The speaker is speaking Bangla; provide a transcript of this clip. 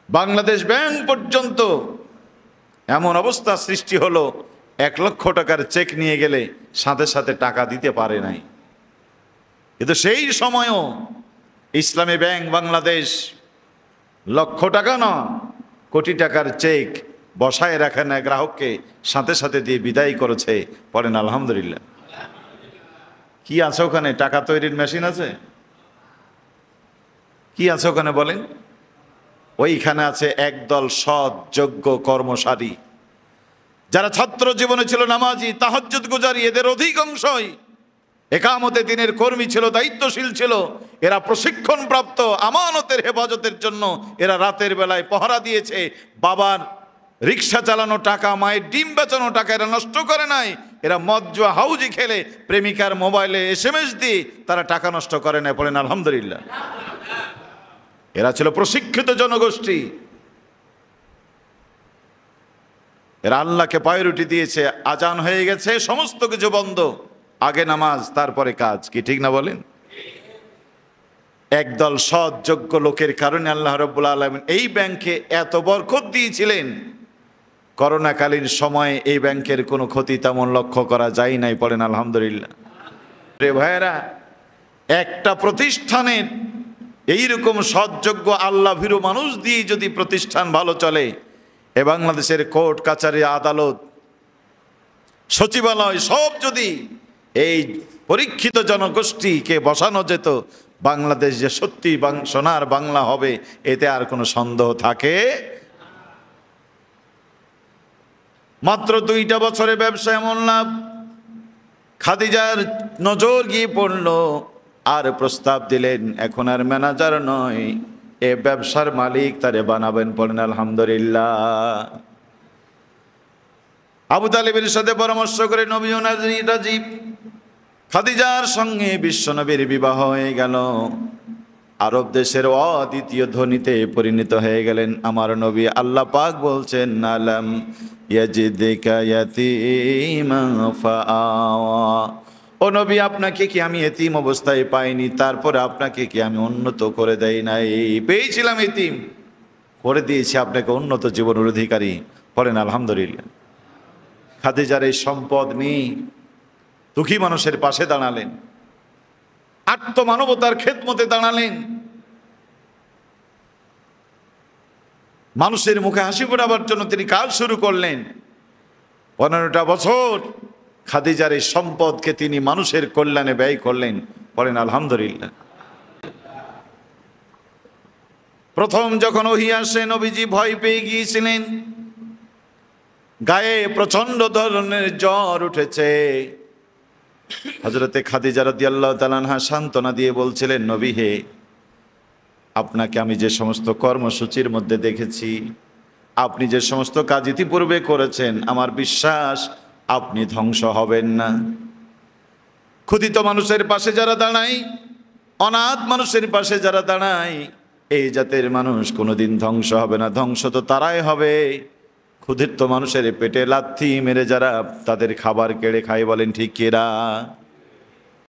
বাংলাদেশ ব্যাংক পর্যন্ত এমন অবস্থা সৃষ্টি হলো, 1,00,000 টাকার চেক নিয়ে গেলে সাথে সাথে টাকা দিতে পারে নাই। কিন্তু সেই সময়ও ইসলামী ব্যাংক বাংলাদেশ লক্ষ টাকা না, কোটি টাকার চেক বসায় রাখে না, গ্রাহককে সাথে সাথে দিয়ে বিদায় করেছে। পড়েন আলহামদুলিল্লাহ। কি আছে ওখানে? টাকা তৈরির মেশিন আছে? কি আছে ওখানে বলেন? ওইখানে আছে একদল সৎ যোগ্য কর্মচারী, যারা ছাত্র জীবনে ছিল নামাজি, তাহাজ্জুদ গুজারি। এদের অধিকাংশই একামতে দিনের কর্মী ছিল, দায়িত্বশীল ছিল। এরা প্রশিক্ষণ প্রাপ্ত, আমানতের হেফাজতের জন্য এরা রাতের বেলায় পহরা দিয়েছে। বাবার রিক্সা চালানো টাকা, মায়ের ডিম বেচানো টাকা এরা নষ্ট করে নাই। এরা মদ জুয়া হাউজি খেলে, প্রেমিকার মোবাইলে SMS দিয়ে তারা টাকা নষ্ট করে নাই। বলেন আলহামদুলিল্লাহ। এরা ছিল প্রশিক্ষিত জনগোষ্ঠী। এরা আল্লাহকে প্রায়োরিটি দিয়েছে। আজান হয়ে গেছে, সমস্ত কিছু বন্ধ, আগে নামাজ তারপরে কাজ। কি ঠিক না বলেন? একদল সৎ যোগ্য লোকের কারণে আল্লাহ রাব্বুল আলামিন এই ব্যাংকে এত বরকত দিয়েছিলেন। করোনাকালীন সময়ে এই ব্যাংকের কোনো ক্ষতি তেমন লক্ষ্য করা যায় নাই। পড়েন আলহামদুলিল্লাহ। রে ভাইয়েরা, একটা প্রতিষ্ঠানের এইরকম সৎযোগ্য আল্লাহ ভীরু মানুষ দিয়ে যদি প্রতিষ্ঠান ভালো চলে, এ বাংলাদেশের কোর্ট কাচারি, আদালত, সচিবালয় সব যদি এই পরীক্ষিত জনগোষ্ঠীকে বসানো যেত, বাংলাদেশ যে সত্যি সোনার বাংলা হবে, এতে আর কোনো সন্দেহ থাকে। মাত্র 2টা বছরে ব্যবসা এমন লাভ, খাদিজার নজর গিয়ে পড়ল, আর প্রস্তাব দিলেন এখন আর ম্যানেজার নয়, এ ব্যবসার মালিক তারে বানাবেন। পড়েন আলহামদুলিল্লাহ। আবু তালিবের সাথে পরামর্শ করে নবী রাজি, খাদিজার সঙ্গে বিশ্বনবীর বিবাহ হয়ে গেল। আরব দেশের অদ্বিতীয় ধনীতে পরিণত হয়ে গেলেন আমার নবী। আল্লাহ পাক বলছেন, আলাম ইয়াজিদকা ইয়াতীমান ফাআওয়া। ও নবী, আপনাকে কি আমি এতিম অবস্থায় পাইনি? তারপরে আপনাকে কি আমি উন্নত করে দেই নাই? পেয়েছিলাম, এতিম করে দিয়েছি, আপনাকে উন্নত জীবনের অধিকারী। পড়েন আলহামদুলিল্লাহ। খাদিজার এই সম্পদ নিয়ে দুঃখী মানুষের পাশে দাঁড়ালেন, আত্মমানবতার খেদমতে দাঁড়ালেন, মানুষের মুখে হাসি ফোটাবার জন্য তিনি কাজ শুরু করলেন। 15টা বছর খাদিজার এই সম্পদকে তিনি মানুষের কল্যাণে ব্যয় করলেন। পড়েন আলহামদুলিল্লাহ। প্রথম যখন ওহী আসে, নবীজি ভয় পেয়ে গিয়েছিলেন, গায়ে প্রচন্ড ধরনের জ্বর উঠেছে। হযরতে খাদিজা রাদিয়াল্লাহু তাআলা আনহা সান্ত্বনা দিয়ে বলছিলেন, নবী হে, আপনাকে আমি যে সমস্ত কর্মসূচির মধ্যে দেখেছি, আপনি যে সমস্ত কাজ ইতিপূর্বে করেছেন, আমার বিশ্বাস আপনি ধ্বংস হবেন না। ক্ষুধিত মানুষের পাশে যারা দাঁড়ায়, অনাথ মানুষের পাশে যারা দাঁড়ায়, এই জাতের মানুষ কোনোদিন ধ্বংস হবে না। ধ্বংস তো তারাই হবে, ক্ষুধিত মানুষের পেটে লাথি মেরে যারা তাদের খাবার কেড়ে খায়। বলেন ঠিক কিনা?